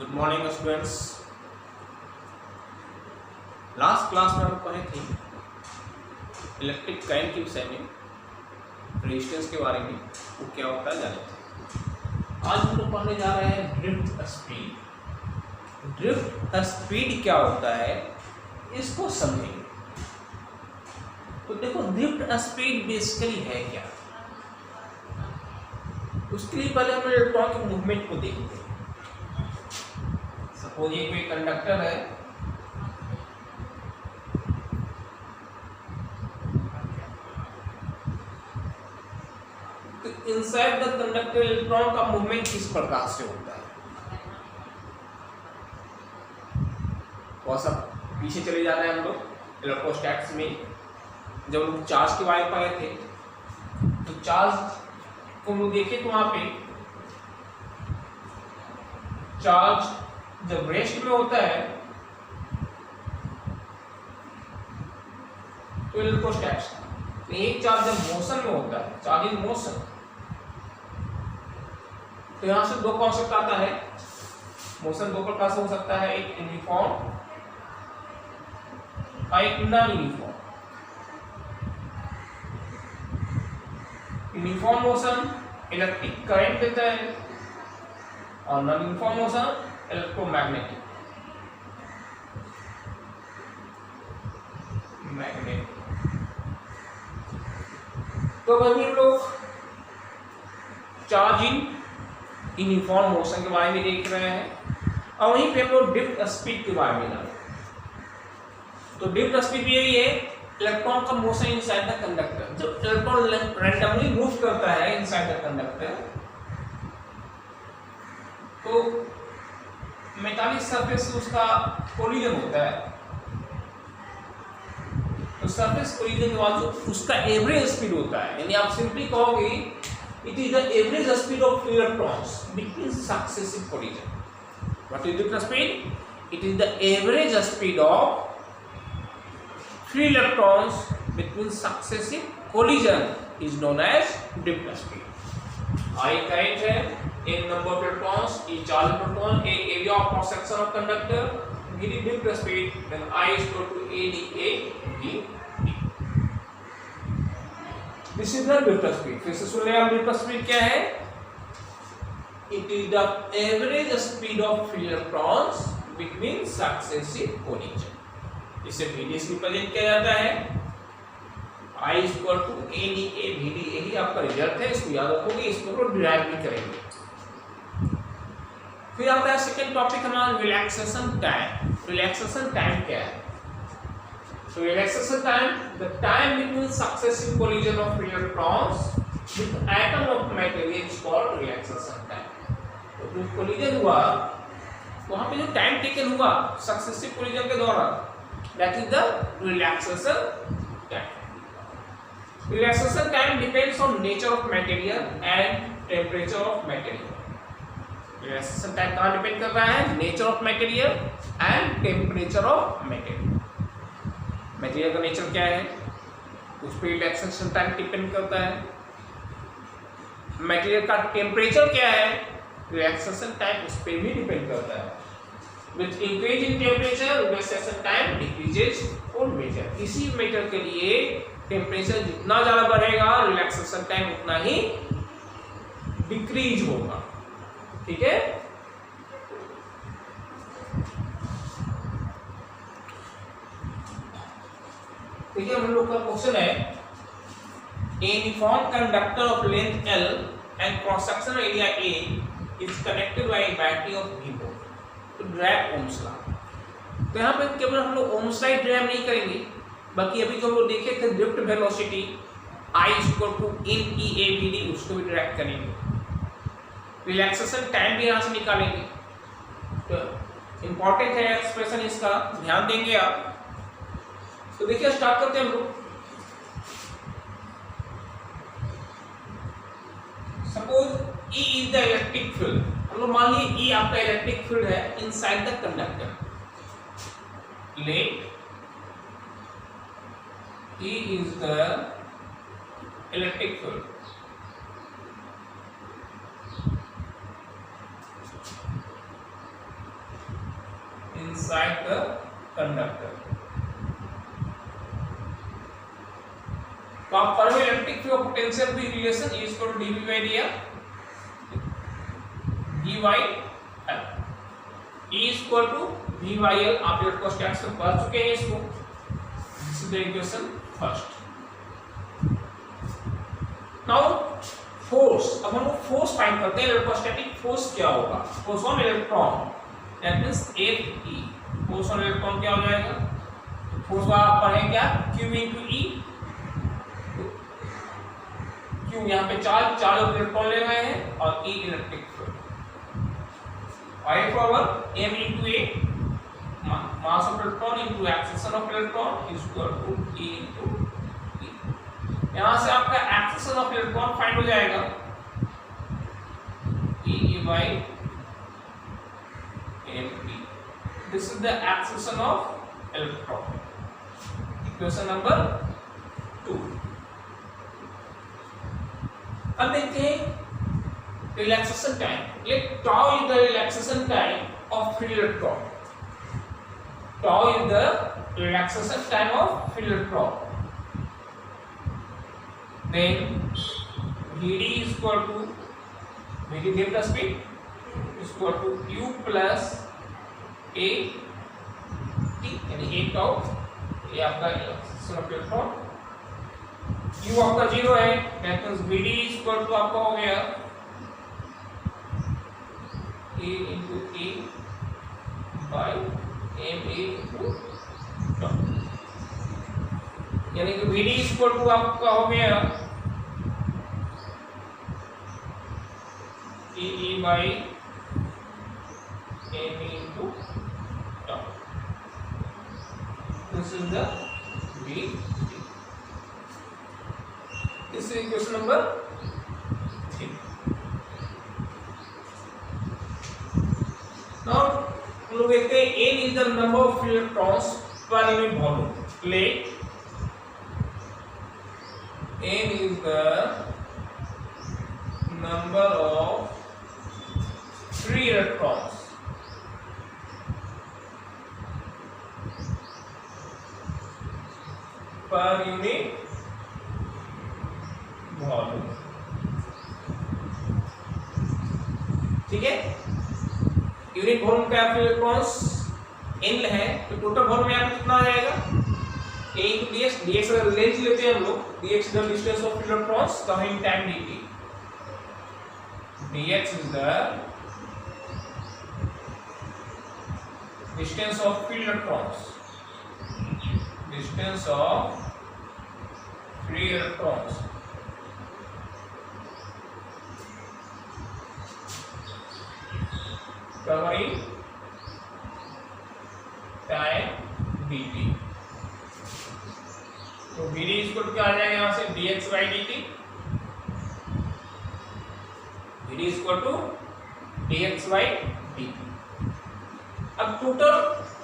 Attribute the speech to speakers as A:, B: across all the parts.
A: Good morning students. Last class में हम पढ़े थे इलेक्ट्रिक करंट के विषय में, रेजिस्टेंस के बारे में, वो क्या होता है जाने थे। आज हम लोग पढ़ने जा रहे हैं ड्रिफ्ट स्पीड। ड्रिफ्ट स्पीड क्या होता है इसको समझेंगे। तो देखो ड्रिफ्ट स्पीड बेसिकली है क्या, उसके लिए पहले हम इलेक्ट्रॉन के मूवमेंट को देखते हैं। सपोज ये कोई कंडक्टर है, तो इनसाइड द कंडक्टर इलेक्ट्रॉन का मूवमेंट किस प्रकार से होता है। और सब पीछे चले जा रहे हैं हम लोग इलेक्ट्रोस्टैटिक्स में। जब हम लोग चार्ज के बारे में पढ़े थे तो चार्ज को हम लोग देखे तो वहां पे चार्ज जब रेस्ट में होता है तो इलेक्ट्रोस्टैटिक्स, तो एक चार्ज जब मोशन में होता है, चार्ज इन मोशन, तो यहां से दो कॉन्सेप्ट आता है। मोशन दो प्रकार से हो सकता है, एक यूनिफॉर्म और एक non uniform. Uniform motion electric current देता है और नॉन यूनिफॉर्म मोशन इलेक्ट्रोमैग्नेटिक तो वही हम लोग चार्ज इन यूनिफॉर्म मोशन के बारे में देख रहे हैं और वहीं पे हम लोग ड्रिफ्ट स्पीड के बारे में जान रहे हैं। तो ड्रिफ्ट स्पीड भी यही है, इलेक्ट्रॉन का मोशन इनसाइड द कंडक्टर। जब इलेक्ट्रॉन रैंडमली मूव करता है इनसाइड द कंडक्टर, तो मेटालिक सरफेस से उसका कोलिजन होता है, तो सरफेस कोलिजन के बाद जो उसका एवरेज स्पीड होता है, यानी आप सिंपली कहोगे it is the average speed of electrons between successive collision. What is drift speed? It is the average speed of free electrons between successive collision is known as drift speed. I current है, n number of electrons, e charge proton, a area of cross section of conductor, v the drift speed, then I is equal to a dA dt. This is the drift speed. फिर से सुन ले आप drift speed क्या है? It is the average speed of free electrons between successive collision. इसे VDS represent किया जाता है, I equal to AdA VD। यही आपका रिजल्ट है, इसको याद रखोगे, इसको तो डिराइव भी करेंगे। फिर आता है सेकंड टॉपिक हमारा रिलैक्सेशन टाइम। रिलैक्सेशन टाइम क्या है? So relaxation time, the time between successive collision of electrons with atom of material is called relaxation time. तो जो कोलिजन हुआ वहां पे जो टाइम टेकन हुआ सक्सेसिव कोलिजन के दौरान, that is the relaxation time. Relaxation time depends on nature of material and temperature of material. Relaxation time कहाँ डिपेंड कर रहा है? Nature of material and temperature of material. Material का nature क्या है उस पर relaxation time डिपेंड करता है। Material का टेम्परेचर क्या है, relaxation time उस पर भी डिपेंड करता है। With increase in temperature, relaxation time decreases for metal. इसी मेटल के लिए टेम्परेचर जितना ज्यादा बढ़ेगा रिलैक्सेशन टाइम उतना ही डिक्रीज होगा। ठीक है, ठीक है। हम लोग का क्वेश्चन है, A uniform conductor of length L and cross sectional area A is connected by a battery of V volt. Drive Ohm's law. तो यहाँ पे केवल हम लोग ओम्स लॉ ड्राइव नहीं करेंगे, बाकी अभी जो हम लोग देखे थे drift velocity I equal to n e A B D, उसको भी ड्राइव करेंगे। रिलैक्सेशन टाइम भी यहाँ से निकालेंगे। तो इंपॉर्टेंट है एक्सप्रेशन, इसका ध्यान देंगे आप। तो देखिए स्टार्ट करते हैं हम लोग। Suppose E is the electric field. हम लोग मान लीजिए E आपका इलेक्ट्रिक फील्ड है inside the conductor. Let E is the electric field. inside the conductor. तो आप फर्मी इलेक्ट्रिक फील्ड ऑफ पोटेंशियल भी relation E equal to dV by dr E by L, E equal to V by L। आप electrostatics में पढ़ चुके हैं इसको। This is the equation first. Now force, अब हम फोर्स फाइंड करते हैं। इलेक्ट्रोस्टैटिक फोर्स क्या होगा? Force on electron, that means Fe। Force on electron क्या हो जाएगा? फोर्स का आप पढ़ें क्या? Q into E। Q यहाँ पे चार्ज इलेक्ट्रॉन ले रहे हैं और E electric field. I power m into a mass of electron into acceleration of electron is equal to E into E। यहाँ से आपका acceleration of electron फाइंड हो जाएगा E by mp। This is the acceleration of electron। Equation number 2। अब देखते हैं relaxation time। Let tau is the relaxation time of free electron। Tau is the relaxation time of free electron। Then Vd is equal to Vd delta speed is equal to U plus A T, यानी A tau, ये आपका relaxation of electron। U आपका 0 है, that means Vd is equal to आपका हो गया A into A by ma into tau, यानी कि Vd इक्वल टू आपका हो गया E by ma into tau। This is the V। This is equation number 3। Now हम लोग देखते हैं n is the number of electrons per unit volume। Let n is the number of free electrons per unit volume। ठीक है, unit volume पे आपके electrons n है तो टोटल वॉल्यूम यहाँ पे कितना आ जाएगा? A into dx। dx अगर लेंथ लेते हैं हम लोग, dx is the distance of electrons, तो हम time dt। dx is the distance of free electrons, distance of free electrons covering time dt। तो Vd इक्वल टू क्या आ जाएगा यहाँ से? dx by dt। Vd equal to dx by dt। अब total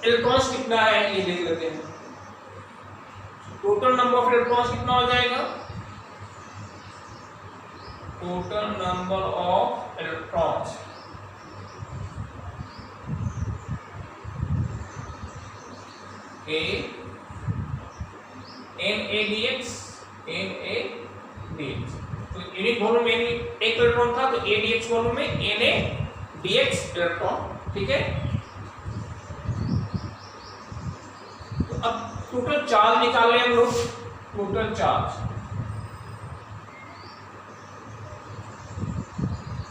A: electrons कितना है ये देख लेते हैं। टोटल नंबर ऑफ इलेक्ट्रॉन्स कितना हो जाएगा? Total number of electrons A na dx, na dx। तो यूनिट वॉल्यूम में एक इलेक्ट्रॉन था तो a dx वॉल्यूम में na dx इलेक्ट्रॉन। ठीक है, तो अब टोटल चार्ज निकाल रहे हैं हम लोग। Total charge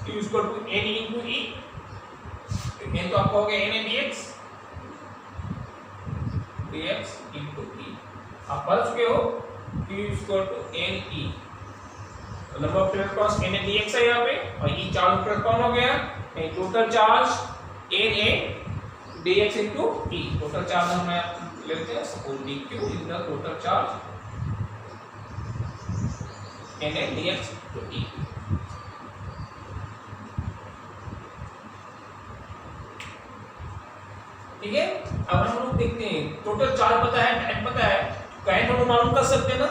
A: Q equal to n into E। n तो आपका हो गया na dx dx into E। आप पढ़ चुके हो Q equal to ne। Number of electrons na dx है यहाँ पे और E चार्ज इलेक्ट्रॉन हो गया। Total charge na dx into E। Total charge हम लेते हैं, suppose dq is the total charge na dx into E। ठीक है, अब हम लोग देखते हैं टोटल चार्ज पता है, टाइम पता है, करंट हम मालूम कर सकते हैं ना।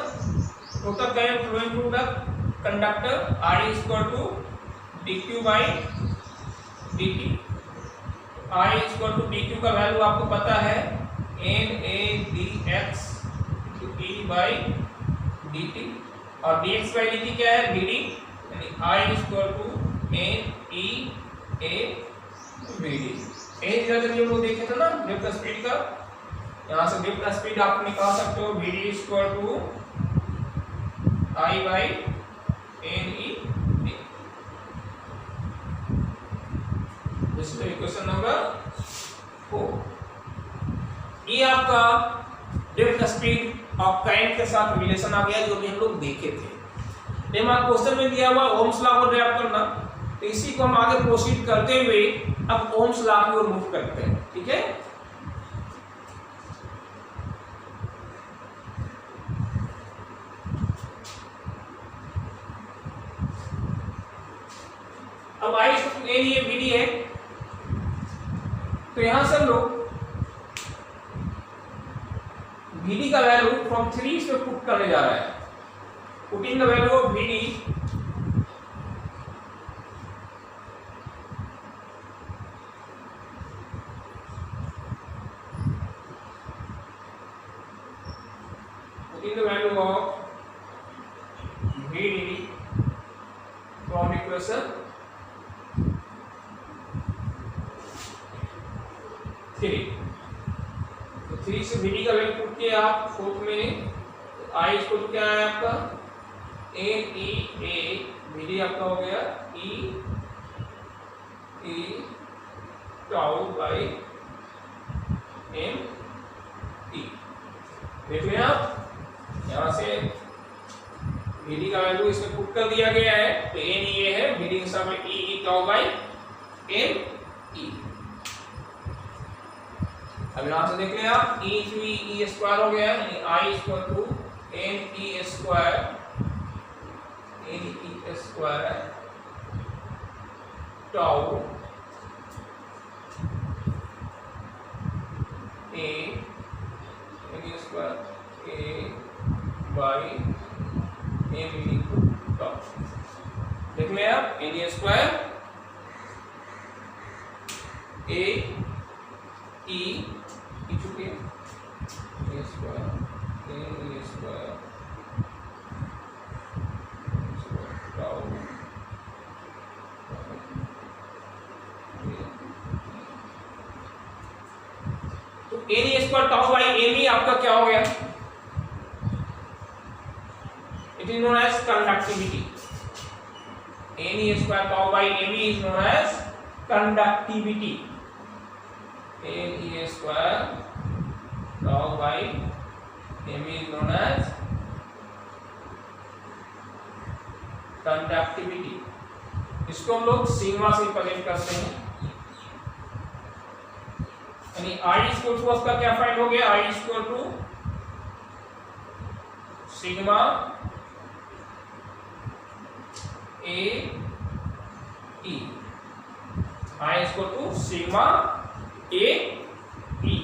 A: Total current flowing through the conductor I equal to dq by dt। I equal to D Q का वैल्यू आपको पता है N A D X E by D T, और D X by D T क्या है D D, यानी I equal to N E A B D. यही जब हम लोग देखे थे ना लिफ्ट स्पीड का, यहाँ से लिफ्ट स्पीड आप निकाल सकते हो V D equal to I by n e D. This is equation number 4। ये आपका लिफ्ट स्पीड और करंट के साथ रिलेशन आ गया जो भी हम लोग देखे थे। क्वेश्चन में दिया हुआ ओम्स लॉ को ड्राइव करना, तो इसी को हम आगे प्रोसीड करते हुए अब ओम्स लॉ की ओर मूव करते हैं। ठीक है, अब आई ये विधि है, तो यहां से हम लोग VD का वैल्यू फ्रॉम 3 से पुट करने जा रहे हैं। Putting the value of VD from equation 3। तो 3 से VD का वैल्यू पुट किया आप 4 में, I इक्वल टू क्या है आपका एन ई ए, VD आपका हो गया ई टाउ बाई एम टी। देख लें आप, यहाँ से VD का वैल्यू इसमें पुट कर दिया गया है, तो एन ई ए है, VD के साथ में ई टाउ बाई एम ई। अब यहां से देख लें आप e टू e स्क्वायर हो गया, यानी I equal to n e square tau a square a by m tau. देख लें आप n स्क्वायर a e चुके ए स्क्वायर टाउ तो A square tau by M E आपका क्या हो गया, it is known as conductivity. N square tau by M E is known as conductivity. N square tau by M is known as conductivity. इसको हम लोग sigma से represent करते हैं, यानी I इक्वल टू उसका क्या फाइंड हो गया, I equal to sigma A E, I equal to sigma A E.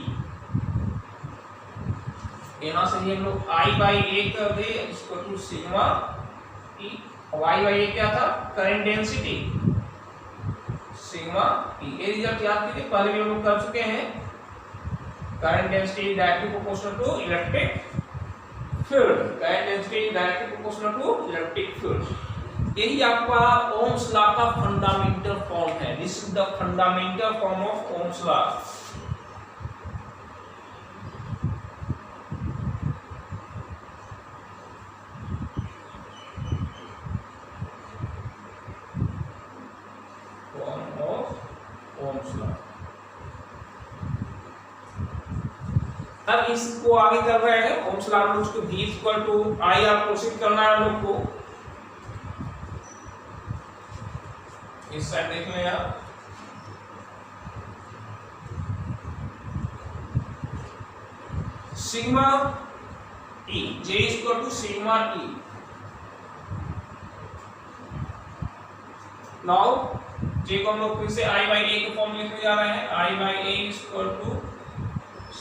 A: यहां से हम लोग I बाई ए कर दे इसको टू सिग्मा ई, और Y बाई ए क्या था करंट डेंसिटी सिग्मा ई। ये रिजल्ट याद कीजिए, पहले भी हम लोग कर चुके हैं। Current density directly proportional to electric field, current density directly proportional to electric field. यही आपका ओम्स लॉ का फंडामेंटल फॉर्म है। This is the fundamental form of Ohm's law. अब इसको आगे कर रहे हैं ओम्स लॉ में, उसको V इक्वल टू I आप प्रोसीड करना है हम लोग को। इस साइड देख लें आप, sigma E J equal to sigma E। Now J को हम लोग फिर से I बाई A के फॉर्म में लिखने जा रहे हैं। I by A equal to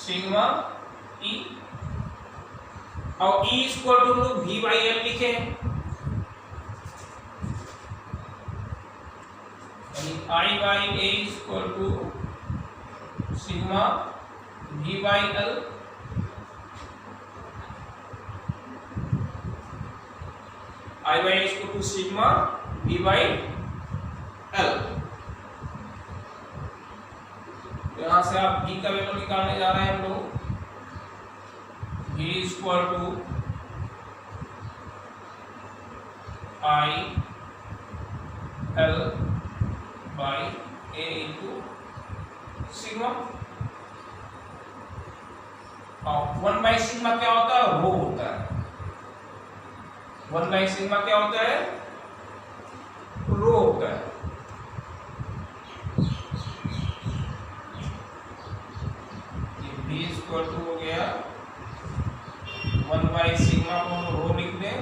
A: sigma E, और E इक्वल टू हम लोग V बाई L लिखे हैं, यानी I by A equal to sigma V by L I by N equal to sigma V by L। यहां से आप V का वैल्यू निकालने जा रहे हैं हम लोग। V equal to I L by A into sigma. और 1 बाई सिग्मा क्या होता है? रो होता है। 1 बाई सिग्मा क्या होता है? रो होता है। ये B इक्वल टू हो गया 1 बाई सिग्मा को हम रो लिख दें,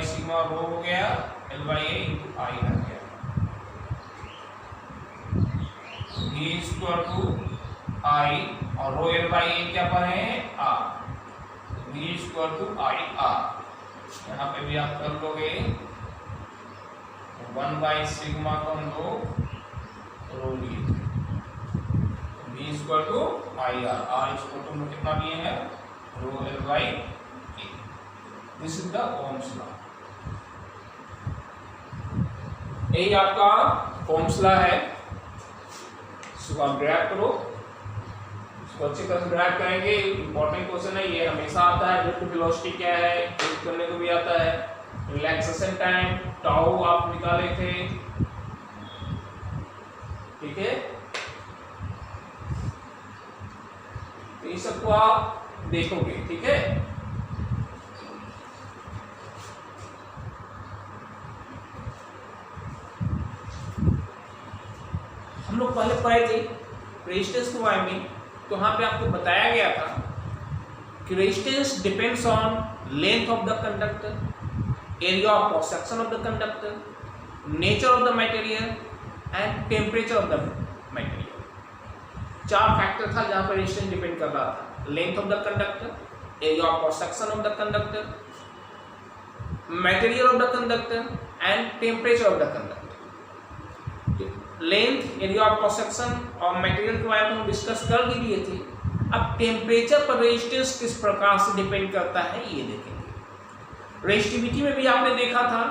A: सिग्मा रो हो गया L by A into I आ गया। V इक्वल टू I और रो L by A क्या पर है? R। V equal to I R। यहाँ पे भी आप कर लोगे 1 बाई सिग्मा को हम लोग रो लिए। V equal to I R। R equal to कितना लिए हैं? Rho L by A। This is the Ohm's law. यही आपका ओम्स लॉ है। इसको आप ड्राइव करो, इसको अच्छी तरह से ड्राइव करेंगे। इंपॉर्टेंट क्वेश्चन है ये, हमेशा आता है। ड्रिफ्ट वेलोसिटी क्या है प्रूव करने को भी आता है। रिलैक्सेशन टाइम टाउ आप निकाले थे, ठीक है। तो ये सबको आप देखोगे, ठीक है। हम लोग पहले पढ़े थे रेजिस्टेंस के बारे में, तो वहां पे आपको बताया गया था कि resistance depends on length of the conductor, area of cross section of the conductor, nature of the material and temperature of the material. 4 factor था जहां पर रेजिस्टेंस डिपेंड कर रहा था। Length of the conductor, area of cross section of the conductor, material of the conductor and temperature of the conductor. Length, area of cross section और material के बारे में हम डिस्कस कर भी दिए थे। अब टेम्परेचर पर रेजिस्टेंस किस प्रकार से डिपेंड करता है ये देखेंगे। रेजिस्टिविटी में भी आपने देखा था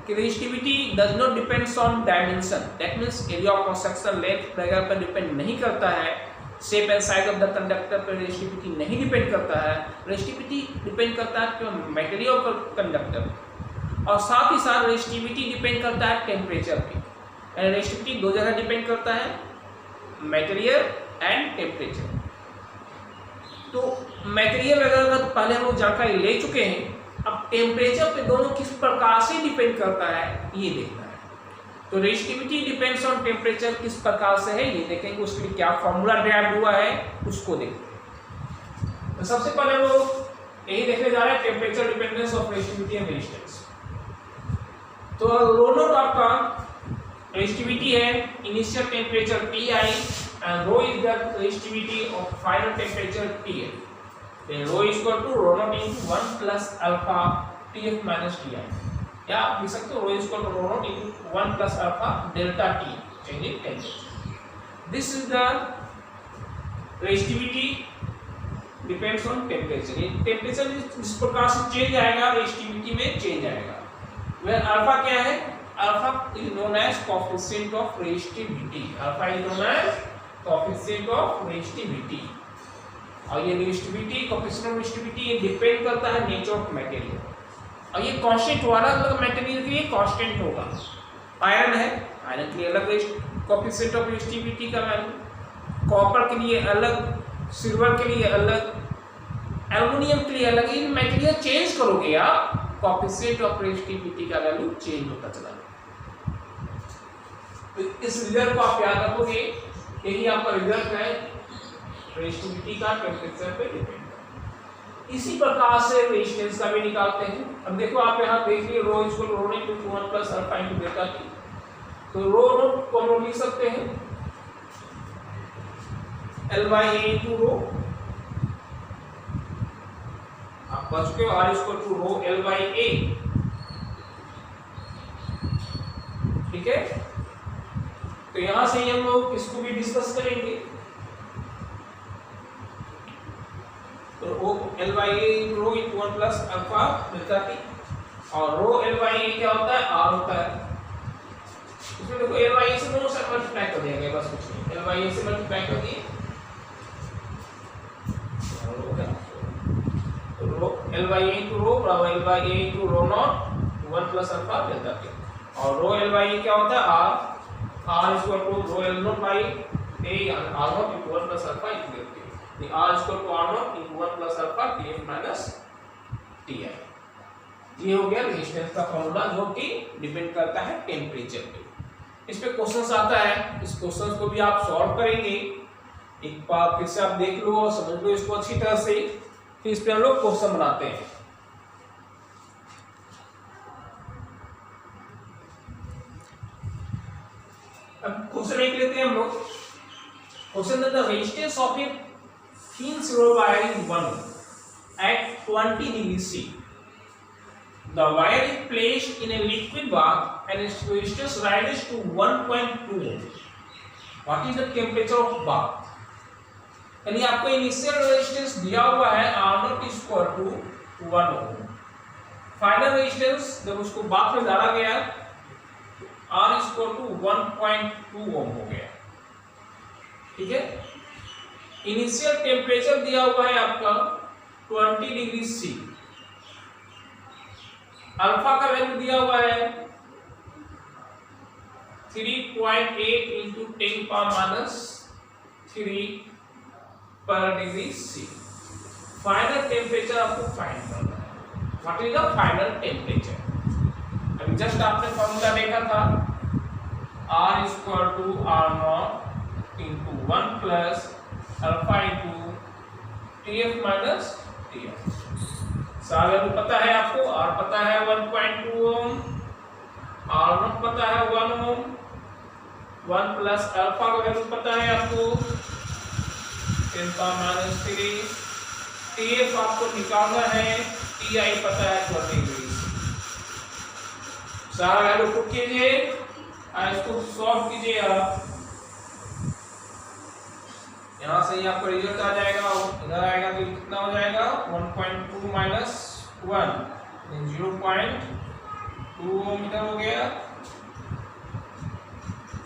A: कि resistivity does not depends on dimension, that means area of cross section, length वगैरह पर डिपेंड नहीं करता है। Shape and size of the conductor पर रेजिस्टिविटी नहीं डिपेंड करता है। रेजिस्टिविटी डिपेंड करता है मटेरियल ऑफ कंडक्टर, और साथ ही साथ रेजिस्टिविटी डिपेंड करता है टेम्परेचर पे। रेजिस्टिविटी 2 जगह डिपेंड करता है, मटेरियल एंड टेम्परेचर। तो मटेरियल वगैरह का पहले हम लोग जानकारी ले चुके हैं। अब टेम्परेचर पे दोनों किस प्रकार से डिपेंड करता है ये देखना है। तो रेजिस्टिविटी डिपेंड्स ऑन टेम्परेचर किस प्रकार से है ये देखेंगे। उसके लिए क्या फॉर्मूला ड्राइव हुआ है उसको देखते। तो सबसे पहले हम लोग यही देखने जा रहे हैं, temperature dependence of resistivity and resistance. तो रो नॉट आपका रेजिस्टिविटी है, initial temperature Ti and rho is the resistivity of final temperature Tf. Then rho is equal to rho naught into 1 plus alpha Tf minus Ti. या आप लिख सकते हो rho is equal to rho naught into 1 plus alpha delta T, change in temperature. This is the resistivity depends on temperature. ये temperature इस प्रकार से change आएगा, रेजिस्टिविटी में चेंज आएगा। वह अल्फा क्या है? Alpha is known as coefficient of resistivity. Alpha is known as coefficient of resistivity. और ये resistivity, coefficient of resistivity ये डिपेंड करता है नेचर ऑफ मटेरियल। और ये कांस्टेंट वाला अलग मटेरियल के लिए कांस्टेंट होगा। आयरन है, आयरन के लिए अलग coefficient of resistivity का वैल्यू, कॉपर के लिए अलग, सिल्वर के लिए अलग, एल्युमिनियम के लिए अलग। इन मटेरियल चेंज करोगे आप, coefficient of resistivity का वैल्यू चेंज होता चला। तो इस रिजल्ट को आप याद रखोगे, यही आपका रिजल्ट है रेजिस्टिविटी का टेम्परेचर पे डिपेंड। इसी प्रकार से रेजिस्टेंस का भी निकालते हैं। अब देखो आप यहाँ देख लिए rho equal to rho into 1 plus alpha into delta T. तो रो नोट को हम लिख सकते हैं L by A into rho, आप पढ़ चुके हो, R equal to rho L by A, ठीक है। तो यहां से हम लोग इसको भी डिस्कस करेंगे। तो rho L by A rho equal 1 plus alpha delta T, और रो L by A क्या होता है, R होता है। इसमें देखो L by A से दोनों साइड मल्टीप्लाई कर दिया गया, बस कुछ नहीं, L by A से मल्टीप्लाई कर दिए, रो L by A into रो बराबर L by A into rho not 1 plus alpha delta T, और रो L by A क्या होता है, R equal to rho L not by A, R not into 1 plus alpha into T, the R equal to R not into 1 plus alpha Tf minus Ti। ये हो गया resistance का formula, जो कि depend करता है टेम्परेचर पे। इस पे क्वेश्चंस आता है, इस क्वेश्चंस को भी आप सॉल्व करेंगे। एक बार फिर से आप देख लो और समझ लो इसको अच्छी तरह से, फिर इस पे हम लोग क्वेश्चन बनाते हैं। अब क्वेश्चन एक लेते हैं हम लोग। Question the resistance of A thin silver wire is 1 at 20 degrees C. The wire is placed in a liquid bath and its resistance rises to 1.2 ohm. What is the temperature of bath? यानी आपको initial resistance दिया हुआ है R0 equal to 1 ohm, final resistance जब उसको bath में डाला गया R इक्वल टू 1.2 ओम हो गया, ठीक है। इनिशियल टेम्परेचर दिया हुआ है आपका 20 डिग्री सी, अल्फा का वैल्यू दिया हुआ है 3.8 इंटू 10 पावर माइनस 3 पर डिग्री सी। फाइनल टेम्परेचर आपको फाइंड करना है। What is the final temperature? अभी जस्ट आपने फॉर्मूला देखा था, R equal to R not into 1 plus alpha into Tf minus Tf। सारा वैल्यू पता है आपको, R पता है 1.2 ओम, R नॉट पता है 1 ओम, 1 प्लस अल्फा का वैल्यू पता है आपको 10 पावर माइनस 3, Tf आपको निकालना है, Ti पता है 20 डिग्री। सारा वैल्यू पुट कीजिए, इसको सॉल्व कीजिए आप, यहाँ से ही आपको रिजल्ट आ जाएगा, इधर आएगा तो कितना हो जाएगा 1.2 माइनस 1, 0.2 ओम इधर हो गया,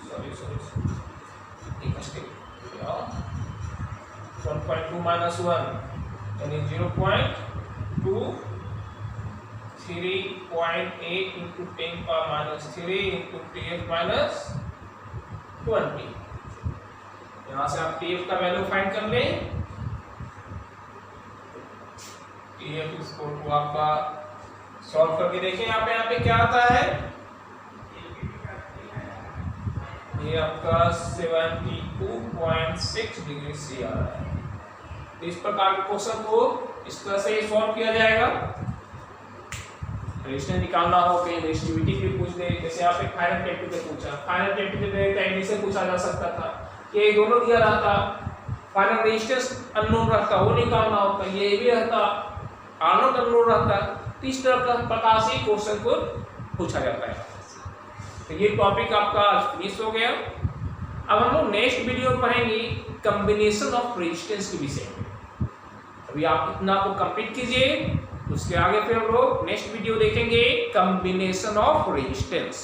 A: सॉरी एक स्टेप, 1.2 माइनस 1 यानी 0.2, 3.8 into 10 power minus 3 into Tf minus 20। यहाँ से आप Tf का वैल्यू फाइंड कर लें, Tf इक्वल टू आपका सॉल्व करके देखें, यहाँ पे क्या आता है, ये आपका 72.6 डिग्री सी आ रहा है। तो इस प्रकार के क्वेश्चन को इस तरह से सॉल्व किया जाएगा। रेजिस्टेंस निकालना हो, कहीं रेजिस्टिविटी भी पूछ दे, जैसे यहाँ पे फाइनल टेम्परेचर पूछा, फाइनल टेम्परेचर से पूछा जा सकता था कि दोनों दिया रहता, फाइनल रेजिस्टेंस अननोन रहता, वो निकालना होता, ये भी रहता, R नॉट अननोन रहता। तो इस तरह का प्रकार से क्वेश्चन को पूछा जाता है। तो ये टॉपिक आपका फिनिश हो गया। अब हम लोग नेक्स्ट वीडियो पढ़ेंगे कॉम्बिनेशन ऑफ रेजिस्टेंस के विषय में। अभी आप इतना को कंप्लीट कीजिए, उसके आगे फिर हम लोग नेक्स्ट वीडियो देखेंगे कॉम्बिनेशन ऑफ रेजिस्टेंस।